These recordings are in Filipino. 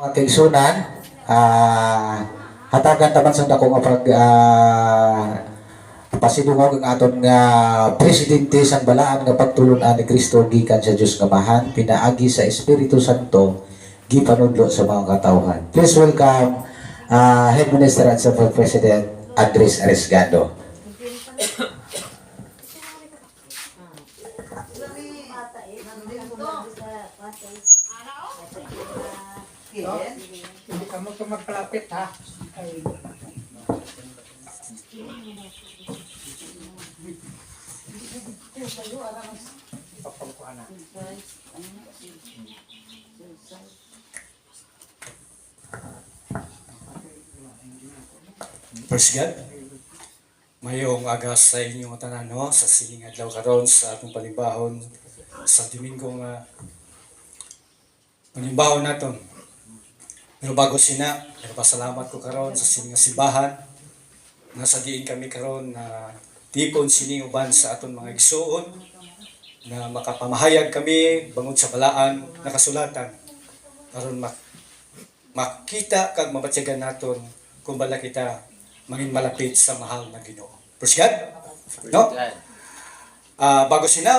Ating sunan, hatagan taman sa dako nga pasidungog ang aton nga presidente sang balaan nga pagtulon-an ni Kristo gikan sa Dios nga Amahan pinaagi sa Espiritu Santo gipanudlo sa mga katawhan. Please welcome Head Minister at Super President Andres Aresgado. Hindi ka mo ito magpalapit, ha? Ay. Papagkuhan na. Praise God. Mayong aga sa inyong tanan, no? Sa sining adlaw karon sa atong palimbahon sa Domingo nga palimbahon naton. Pero bago sina, pasalamat ko karon sa sining nga simbahan nga sa diin kami karon na tipon sining uban sa aton mga igsuon na makapamahayag kami bangod sa balaan na kasulatan aron makita kag mabatyagan naton kung bala kita mangin malapit sa mahal na Ginoo. Praise God. No? Bago sina,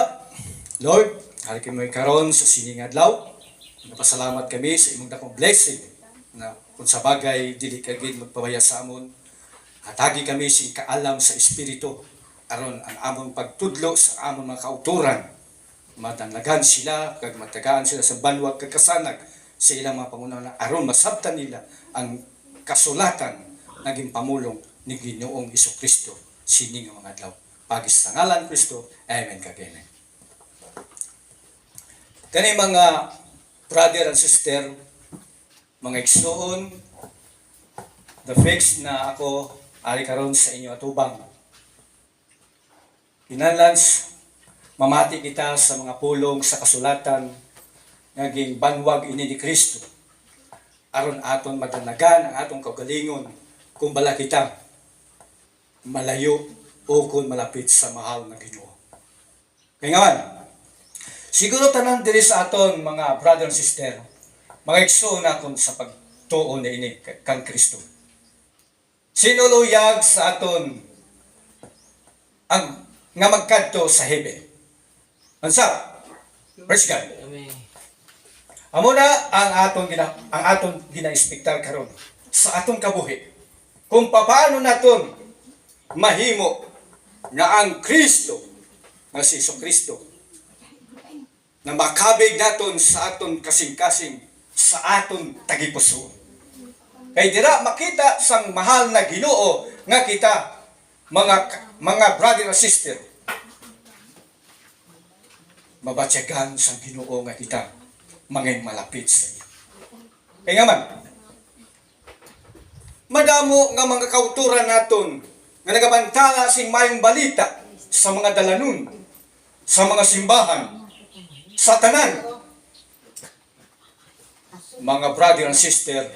Lord, hari kami karon sa sining adlaw. Napasalamat kami sa imong dakong blessing na kung sa bagay dili kagid magpabaya sa amon. Hatagi kami sing kaalam sa espiritu aron ang among pagtudlo sa among mga kauturan madanlagan sila kag matagaan sila sa banwag kag kasanag sa ilang mga pangunawa aron masabtan nila ang kasulatan naging pamulong ni Ginoong Isukristo sining nga mga adlaw. Pagis sa ngalan Kristo. Amen kagene. Kani mga brother and sister, mga igsoon, the fix na ako ari karon sa inyo atubang. Pinalans mamati kita sa mga pulong sa kasulatan naging banwag ini ni Kristo aron aton madanagan ang atong kaugalingon kung bala kita malayo o kung malapit sa mahal na Ginoo. Kaya ngaman, siguro tanan diri sa aton mga brother and sister, mga igsoon naton sa pagtuon na ini kang Kristo. Sinuluyag sa aton ang nga magkadto sa heaven. Ansa? Praise God. Amo na ang aton gina-expectar karon sa atong kabuhi. Kung paano naton mahimo nga ang Kristo, nga si Kristo, na makabig naton sa aton kasing-kasing, sa aton tagipuso. Kay dira makita sang mahal na Ginoo nga kita mga brother and sister. Mabatyagan sang Ginoo nga kita mangin malapit sa iyo. Kaya nga man, madamo nga mga kauturan naton nga nagabantala sing mayong balita sa mga dalanon, sa mga simbahan, sa tanan. Mga brother and sister,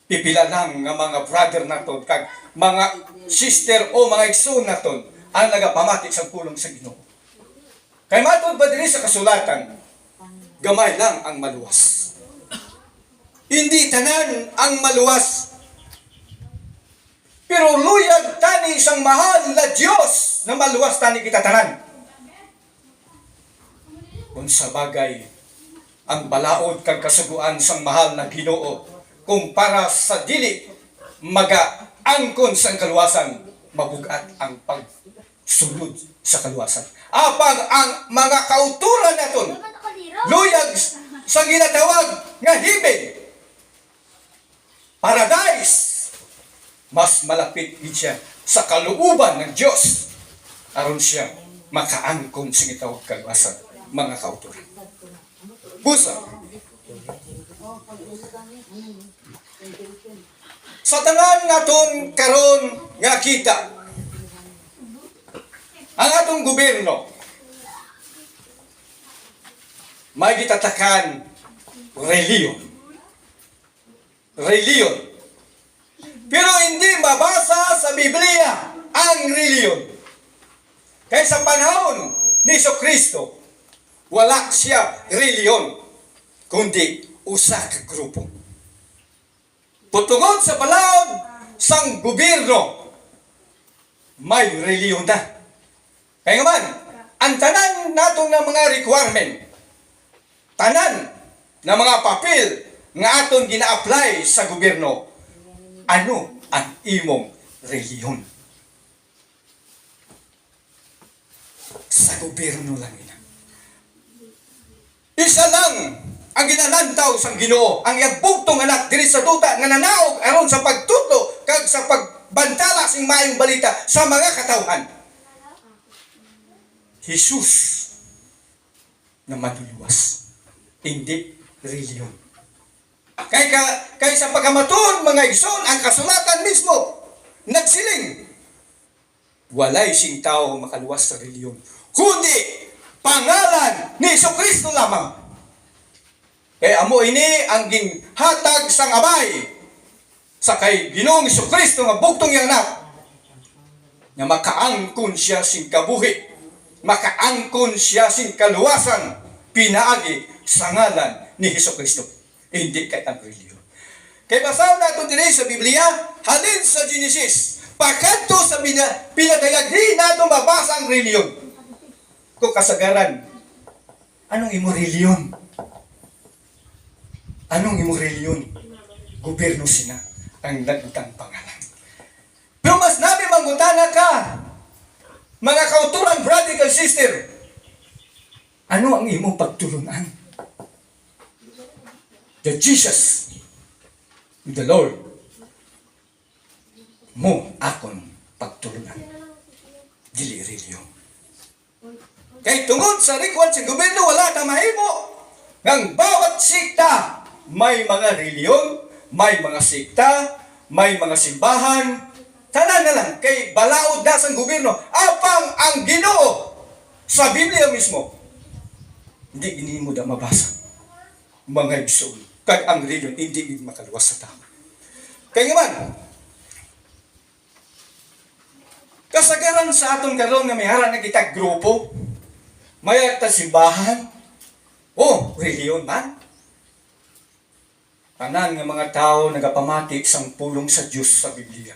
pipila lang nga mga brother naton kag mga sister o mga igsoon naton ang nagapamati sa pulong sa Ginoo. Kay matod ba diri sa kasulatan, gamay lang ang maluwas. Hindi tanan ang maluwas. Pero luyag tani isang mahal na Diyos na maluwas tani kita tanan. Kung sa bagay, ang balaod kag kasuguan sang mahal na Ginoo kung para sa dili magaangkon sang kaluwasan, mabugat ang pagsulod sa kaluwasan. Apang ang mga kauturan naton luyag sa ginatawag nga hibig, paradise, mas malapit siya sa kaluuban ng Diyos aron siya makaangkon sa gitawag kaluwasan, mga kauturan. Busa. Sa tanan naton karon nga kita ang atong gobyerno may gitatakan reliyon. Pero hindi mabasa sa Biblia ang reliyon. Kaya sa panahon ni Kristo, wala siya reliyon, kundi usa ka grupo. Putungod sa balaod sang gobyerno, may reliyon na. Kaya nga man, ang tanan natong na mga requirement, tanan na mga papel nga aton gina-apply sa gobyerno, ano ang imong reliyon? Sa gobyerno lang ina. Isa lang ang ginalantaw sang Ginoo, ang iyang bugtong anak diri sa duta nga nanaog aron sa pagtudlo kag sa pagbantala sing maayong balita sa mga katawhan. Jesus na manluluwas, hindi reliyon. Kay sa pagkamaton mga igsoon, ang kasulatan mismo nagsiling, walay sing tao makaluwas sa reliyon, kundi pangalan ni Jesucristo lamang. Kaya amo ini ang ginhatag sang Amay sa kay Ginoong Jesucristo nga bugtong yang anak, nga makaangkon siya sing kabuhi, makaangkon siya sing kaluwasan, pinaagi sa ngalan ni Jesucristo, hindi kay ang reliyon. Kaya basaw natin din sa Biblia, halin sa Genesis, pagkanto sa pinadayaghi natin mabasa ang reliyon. Kung kasagaran, anong imo reliyon? Anong imo reliyon? Gobyerno sina ang nagutang pangalan. Pero mas nabi mangutana ka, mga kauturan, brother and sister, ano ang imong pagtulunan? The Jesus, the Lord, mo akong pagtulunan. Dili reliyon. Kay tungod sa record sa gobyerno, wala ta mahimo ng bawat sikta may mga reliyon, may mga sikta, may mga simbahan, tanan na lang kay balaod na sa gobyerno apang ang Ginoo sa Biblia mismo. Hindi ini mo da mabasa. Mga igsoon, kag ang reliyon hindi makaluwas sa tao. Kaya nga man, kasagaran sa atong karon nga may hara na kitag grupo, may ta simbahan, reliyon man. Tanan nga mga tao nagapamati sang pulong sa Dios sa Biblia.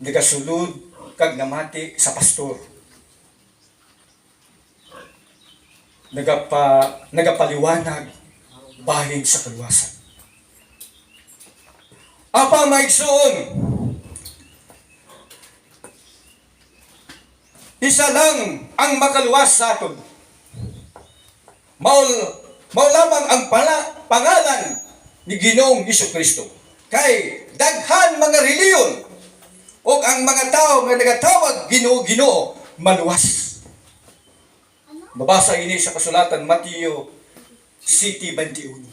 Nagasulod kag namati sa pastor. Nagapaliwanag bahin sa kaluwasan. Apa maigsoon? Isa lang ang makaluwas sa aton. Mao lamang ang pangalan ni Ginoong Jesucristo. Kay daghan mga reliyon o ang mga tao nga nagatawag Ginoo maluwas. Mabasa ini sa kasulatan Mateo 7:21.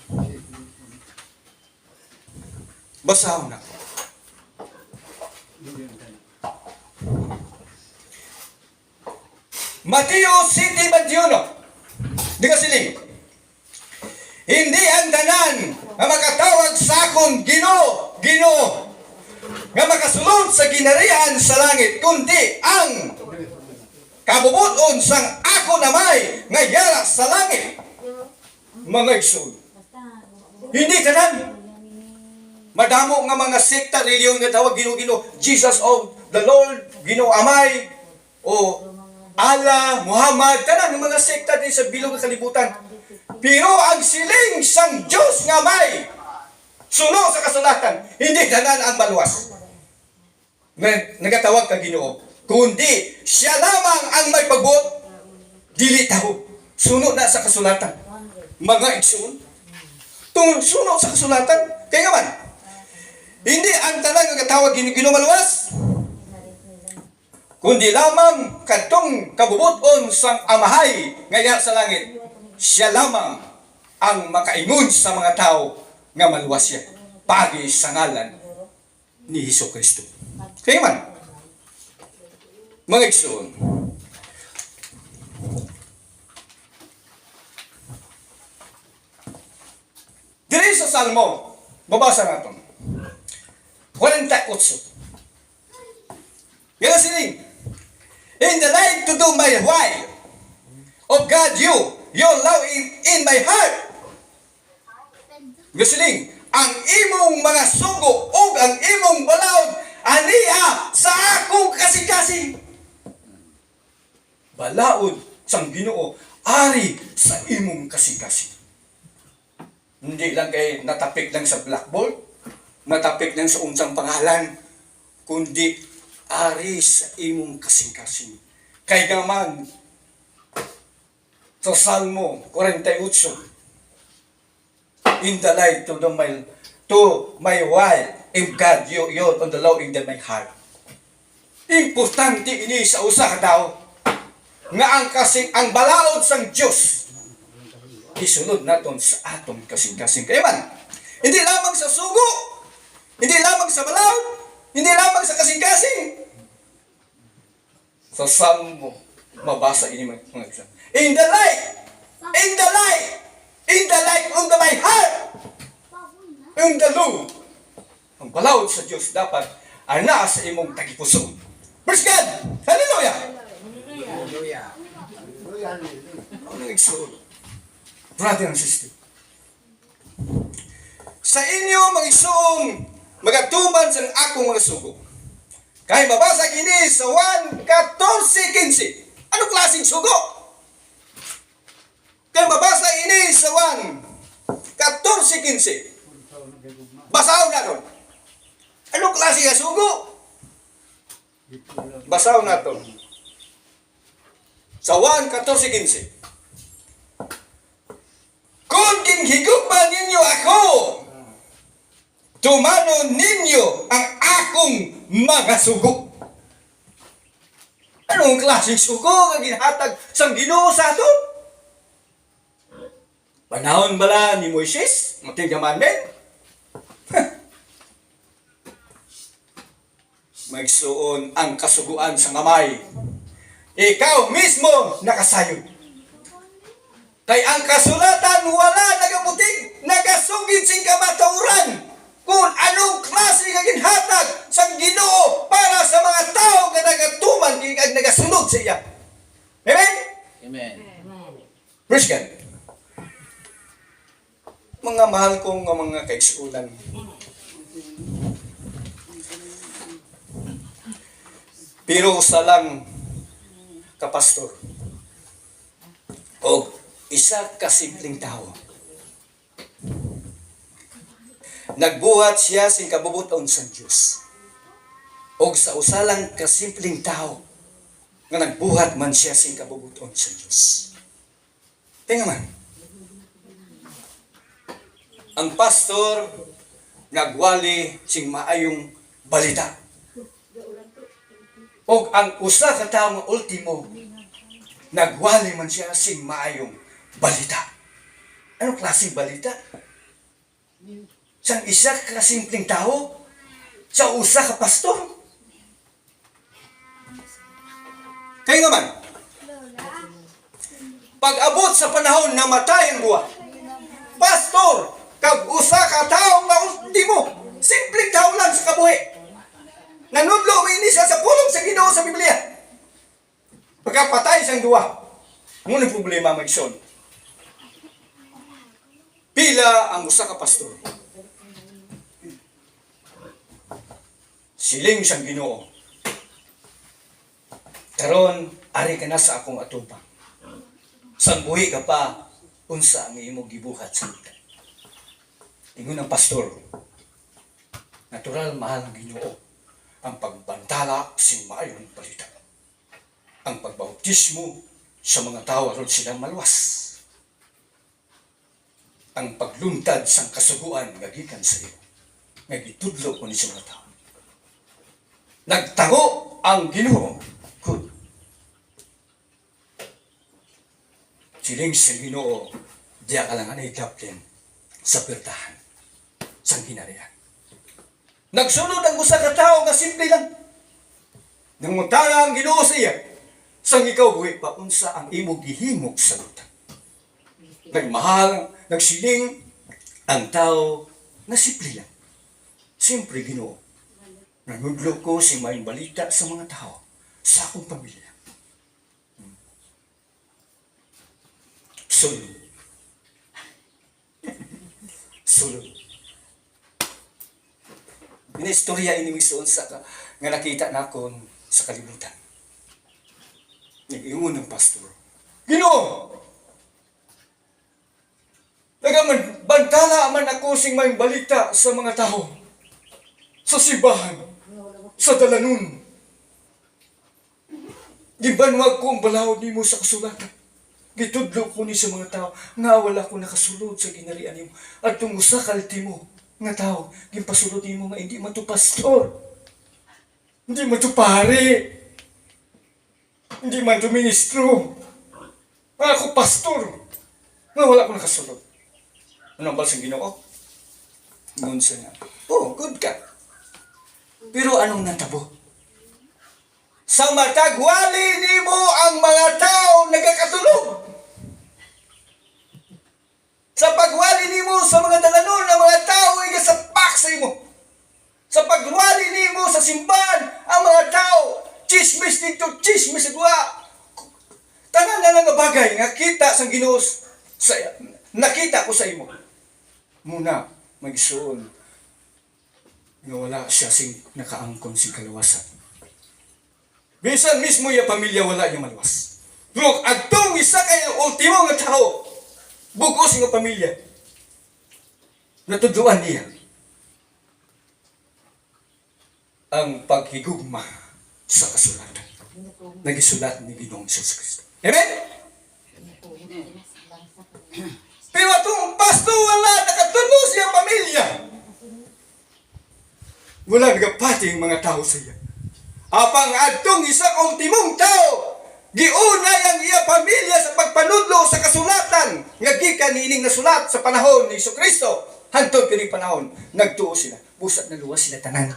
Basahon na. Mateo 7:21. Di ka siling. Hindi ang tanan nga makatawag sa akong Ginoo nga makasulod sa ginarihan sa langit, kundi ang kabubuton sang ako namay nga yara sa langit. Mga igsoon. Hindi tanan. Madamo nga mga sekta, reliyon nga tawag Ginoo, Jesus of the Lord, Ginoo Amay, o Allah, Muhammad, tanan ng mga sekta din sa bilog ng kalibutan. Pero ang siling sang Diyos nga may suno sa kasulatan, hindi tanan ang maluwas. Nagatawag ka Ginoo, kundi siya lamang ang may pagbuot, dili tao. Suno na sa kasulatan. Mga igsoon, suno sa kasulatan. Kaya man, hindi ang tanan nga tawag Ginoo maluwas, kundi lamang kadtong kabubuton sang amahay nga sa langit. Siya lamang ang makaingon sa mga tao nga maluwas siya pagi sa ngalan ni Jesucristo. Kaya man, mga igsoon, diri sa Salmo, babasa natin 48. Yan sining, in the night to do my will, of God your love in my heart. Gusiling, ang imong mga sugo ug ang imong balaod aniha sa akong kasing-kasing. Balaod sang Ginoo ari sa imong kasing-kasing. Hindi lang kay natapik lang sa blackboard, natapik lang sa unsang pangalan, kundi ari sa imong kasing-kasing. Kay gaman sa Salmo 48, in the light to my will, in God, you're on the law in my heart. Importante ini sa usa ka tao nga ang balaod sang Dios isunod naton sa atong kasing-kasing. Kaya man, hindi lamang sa sugo, hindi lamang sa balaod, hindi lamang sa kasing-kasing. Sa Salmo, mabasa ini mga isa. In the light of my heart, in the law, ang balaod sa Diyos dapat ana sa imong tagipuso. Praise God! Hallelujah! Ano nagsuot? Brother and sister, sa inyo mga isuong magatuman sa akong mga sugo. Kaya mabasa kini sa 1:14-15. Ano klaseng sugo? Kaya mabasa ini sa 1:14-15. Basaw na doon. Ano klase nga sugo? Basaw na doon. Sa 1:14-15. Kung kinhigugma ninyo ako, tumanon ninyo ang akong mga sugo. Anong klaseng sugo nga ginhatag sang Ginoo sa ato? Panahon bala ni Moises, matinggaman men. Magsuon ang kasuguan sa ngamay. Ikaw mismo nakasayod. Kay ang kasulatan wala nagabuting, nagasugid sing kamatauran kung anong klase nga ginhatag sang Ginoo para sa mga tao nga nagatuman kag nagasunod sa iya. Amen? Amen. Praise God. Mga mahal kong mga kaigsuunan. Pero sa lang kapastor o isa ka simpleng tao. Nagbuhat siya sing kabubuton sa Dios. O sa usalang kasimpleng tao nga nagbuhat man siya sing kabubuton sa Dios. Tingnan man. Ang pastor nagwali sing maayong balita. O ang usa ka tawo nga ultimo nagwali man siya sing maayong balita. Ano klaseng balita? Sang isa ka simpleng tao sa usa ka pastor. Kaya nga man, pag-abot sa panahon na matay ang buwan, pastor, kag usa ka tao nga ultimo, simpleng tao lang sa kabuhi. Nanudlo ini siya sa pulong sa Ginoo sa Biblia. Pagkapatay siyang duwa. Ngunit problema magson. Pila ang usa ka pastor. Siling siyang Ginoo. Karon ari ka na sa akong atubang. Sang buhi ka pa unsa ang imong gibuhat sa kita. Ingon ang pastor. Natural mahal ang Ginoo ang pagbantala sing maayong balita. Ang pagbautismo sa mga tao aron silang maluwas. Ang pagluntad sang kasuguan nga gikan sa iyo. Nga gitudlo ko ni sa mga tao. Nagtago ang Ginoo. Good. Siling sa Ginoo, diya ka lang anay captain sa pertahan sang hinarian. Nagsunod ang usa ka tao nga simple lang. Nangutana ang Ginoo sa iya. Sang ikaw buhi pa unsa ang imo gihimok sa luta. Nagmahal, nagsiling ang tao nga simple lang. Simple Ginoo. Nanudlo ko si may balita sa mga tao sa akong pamilya. Sulod. Sulod. Inistorya ini misuon sa nga nakita na akon sa kalibutan. Nag-ingon ng pastor. Ginoo! Nagaman, bantala man ako sing may balita sa mga tao. Sa simbahan. Sa dalanon. Gibanwag ko ang balawod nimo sa kasulatan. Gitudlo ko ni sa mga tao nga wala ko nakasulod sa ginarian nimo. At tungo sa kaltimo nga tao, gimpasulod nimo nga hindi man to pastor. Hindi man to pare. Hindi man to ministro. Nga ako pastor. Nga wala ko nakasulod. Anong balsang Ginoo? Ngun siya nga, oh, good ka. Pero anong natabo? Sa matagwali nimo ang mga tao nagakatulog. Sa pagwali nimo sa mga dalanon ang mga tao ay gasapak sa imo. Sa pagwali nimo sa simbahan ang mga tao chismis dito, chismis sa duwa. Tanan na nga bagay nga kita sa Ginoo sa nakita ko sa imo. Muna magsuon nga wala siya sing nakaangkon sing kaluwasan. Bisan mismo yung pamilya wala yung maluwas. Pero agtong isa kay ultimo nga tao, bugos yung pamilya. Natudluan niya ang paghigugma sa kasulatan. Nagisulat ni Ginoong Hesus Kristo. Amen? Pero itong pasto wala nakatuno siya pamilya. Wala nagapati yung mga tao sa iya. Apang adtong isang ultimong tao, giunay ang iya pamilya sa pagpanudlo sa kasulatan. Nga gikan niining nasulat sa panahon ni Jesucristo. Hantod kini panahon, nagtuo sila. Busat na luwas sila tanan.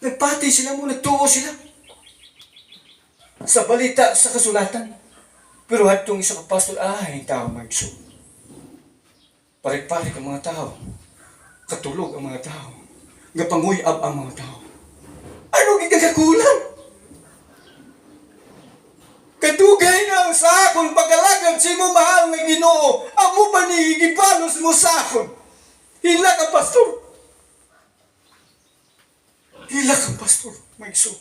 Nagpati sila mo, nagtuo sila. Sa balita sa kasulatan. Pero adtong isang apostol, ay, tao magso. Parit-parit ang mga tao. Katulog ang mga tao. Ngapanguyab ang mga tao. Ano gigagakulan? Kadugay na ang sa akon pagkalagad si mo mahal na Ginoo. Amo pa ni gibalos mo sa akon. Hila ka, pastor. Hila ka, pastor. Magso.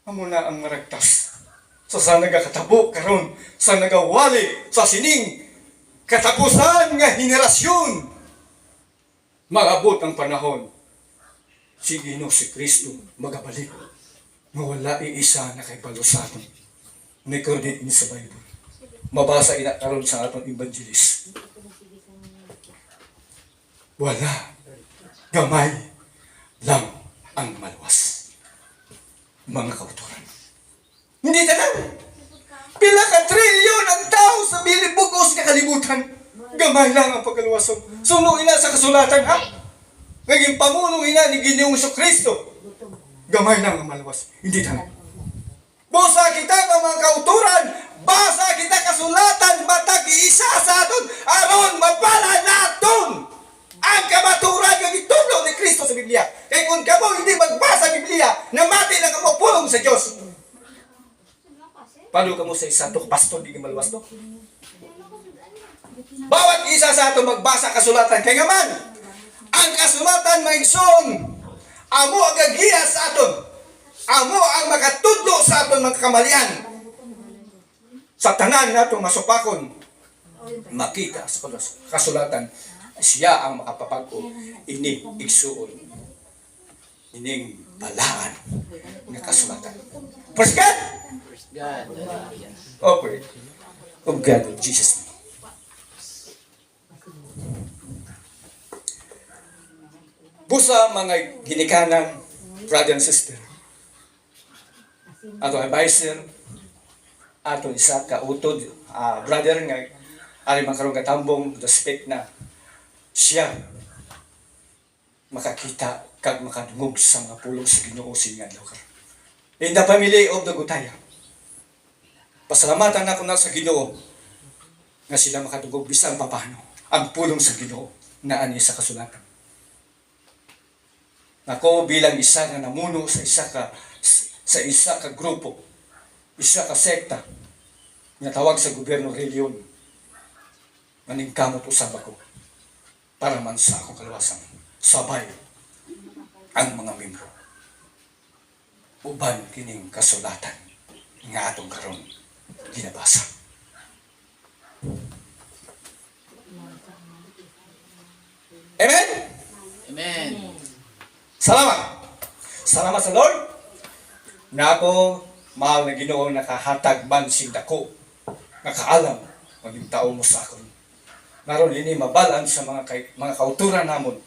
Amo na ang maragtas. Sa nagakatabo karon sa nagawali sa sining katapusan nga henerasyon. Magabot ang panahon. Si Ginoo si Kristo magabalik. Mawala iisa na kay balusaton. May credit ni sa Bible. Mabasa ina karon sa atong evangelist. Wala. Gamay lang ang maluwas. Mga kauturan. Hindi tanan. Pila ka trilyon ang tao sa bilibugos nga kalibutan. Gamay lang ang pagkaluwason. Sunuin na sa kasulatan, ha? Naging pamulong ina ni Ginoong Jesucristo. Gamay lang ang maluwas. Hindi tanan. Busa kita ng mga kauturan. Basa kita kasulatan. Matag isa sa aton. Aron mapala naton ang kamaturan ng itulong ni Kristo sa Biblia. Kaya kung kamo hindi magbasa Biblia, namati lang kamo pulong sa Diyos. Paano ka mo sa isa to, pastor, di ka maluwas to? Bawat isa sa ato magbasa kasulatan. Kaya nga man, ang kasulatan maigsoon, amo ang gagiya sa aton. Amo ang makatudlo sa aton mga kamalian. Sa tanan nato masupakon, makita sa kasulatan, siya ang makapapag-o, ini igsuon. Ining balaan ng kasulatan. Praise God! God. Oh, pray. Oh God, in Jesus' name. Busa mga ginikanan, brother and sister. Ato advisor, ato isa ka utod, brother nga, ari makarong katambong, respect na siya makakita kag makadungog sa mga pulong sa Ginoo siya nga lugar. In the family of the Gutaya. Pasalamatan ako na sa Ginoo nga sila makadugog bisan papano ang pulong sa Ginoo na ani sa kasulatan. Ako bilang isa na namuno sa isa ka grupo, isa ka sekta nga tawag sa gobyerno reliyon. Maning kamot usab ako para man sa akong kaluwasan. Sabay ang mga membro. Uban kining kasulatan nga atong karon ginabasa. Amen? Amen. Salamat! Salamat sa Lord na ako, mahal na Ginoo, nakahatag man sing dako, nakaalam, maging tao mo sa akon. Naroon ini mabalan sa mga kauturan namon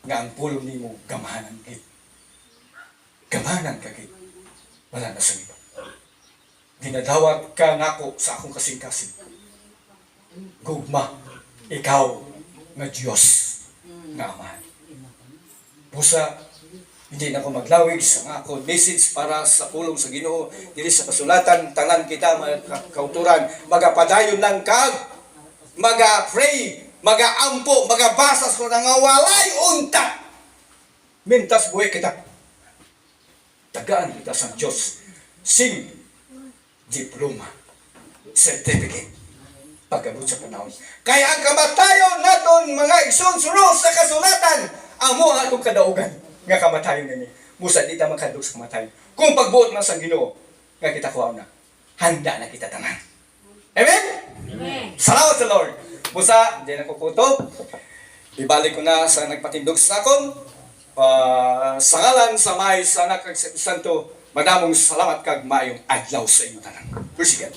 nga ang pulo nimo gamahanan gid. Gamahanan ka gid. Wala na sa iba. Ginadawat ka nako sa akong kasing-kasing. Gugma, ikaw nga Diyos nga Ama. Busa, hindi na ako maglawig sa ako message para sa pulong sa Ginoo dili sa kasulatan tanan kita mga kauturan magapadayon lang kag maga-pray maga-ampo magabasas ko nga walay unta mintas buhay kita tagaan kita sa Diyos sing diploma certificate pagabot sa panahon kaya ang kamatayon naton mga igsoon sunod sa kasulatan amo ang atong kadaugan nga kamatayon nini. Musa di ta makaduk sa kamatayon. Kung pagbuot man sa Ginoo nga kita kuha na, handa na kita tanan. Amen? Amen. Salamat sa Lord. Musa, di na ko puto. Ibalik ko na sa nagpatindog sa akon. Sa ngalan sa May, sa Anak kag sa Santo, madamong salamat kag maayong adlaw sa inyo tanan. Persigan.